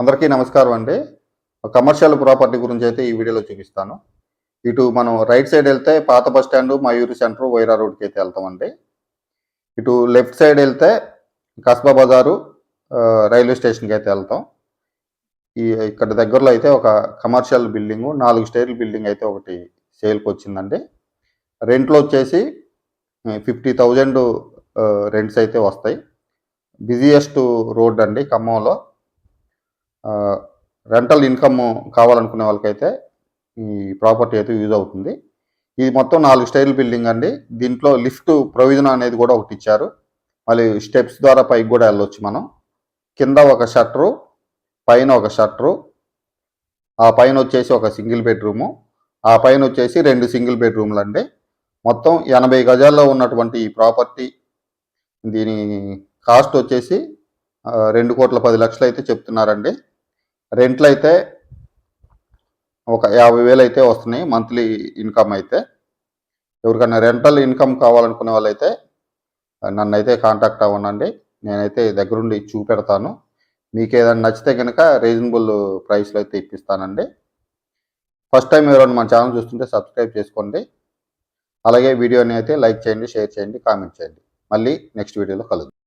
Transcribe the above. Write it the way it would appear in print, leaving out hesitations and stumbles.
అందరికీ నమస్కారం అండి. కమర్షియల్ ప్రాపర్టీ గురించి అయితే ఈ వీడియోలో చూపిస్తాను. ఇటు మనం రైట్ సైడ్ వెళ్తే పాత bus stand, Mayuri centre, Wyra రోడ్కి అయితే వెళ్తామండి. ఇటు లెఫ్ట్ సైడ్ వెళ్తే కస్బా బజారు, రైల్వే స్టేషన్కి అయితే వెళ్తాం. ఇక్కడ దగ్గరలో అయితే ఒక కమర్షియల్ బిల్డింగు 4 స్టేర్ల బిల్డింగ్ అయితే ఒకటి సేల్కి వచ్చిందండి. రెంట్లో వచ్చేసి 50,000 రెంట్స్ అయితే వస్తాయి. బిజియెస్ట్ రోడ్ అండి ఖమ్మంలో. రెంటల్ ఇన్కమ్ కావాలనుకునే వాళ్ళకైతే ఈ ప్రాపర్టీ అయితే యూజ్ అవుతుంది. ఇది మొత్తం 4 స్టైల్ బిల్డింగ్ అండి. దీంట్లో లిఫ్ట్ ప్రొవిజన్ అనేది కూడా ఒకటి ఇచ్చారు. మళ్ళీ స్టెప్స్ ద్వారా పైకి కూడా వెళ్ళొచ్చు మనం. కింద ఒక షట్టరు, పైన ఒక షట్టరు, ఆ పైన వచ్చేసి ఒక సింగిల్ బెడ్రూము, ఆ పైన వచ్చేసి 2 సింగిల్ బెడ్రూమ్లు అండి. మొత్తం 80 గజాల్లో ఉన్నటువంటి ఈ ప్రాపర్టీ, దీని కాస్ట్ వచ్చేసి 2,10,00,000 అయితే చెప్తున్నారండి. రెంట్లు అయితే ఒక 50,000 అయితే వస్తున్నాయి మంత్లీ ఇన్కమ్ అయితే. ఎవరికైనా రెంటల్ ఇన్కమ్ కావాలనుకునే వాళ్ళైతే నన్ను అయితే కాంటాక్ట్ అవ్వండి. నేనైతే దగ్గరుండి చూపెడతాను. మీకు ఏదైనా నచ్చితే కనుక రీజనబుల్ ప్రైస్లో అయితే ఇప్పిస్తానండి. ఫస్ట్ టైం ఎవరైనా మన ఛానల్ చూస్తుంటే సబ్స్క్రైబ్ చేసుకోండి. అలాగే వీడియోని అయితే లైక్ చేయండి, షేర్ చేయండి, కామెంట్ చేయండి. మళ్ళీ నెక్స్ట్ వీడియోలో కలుద్దాం.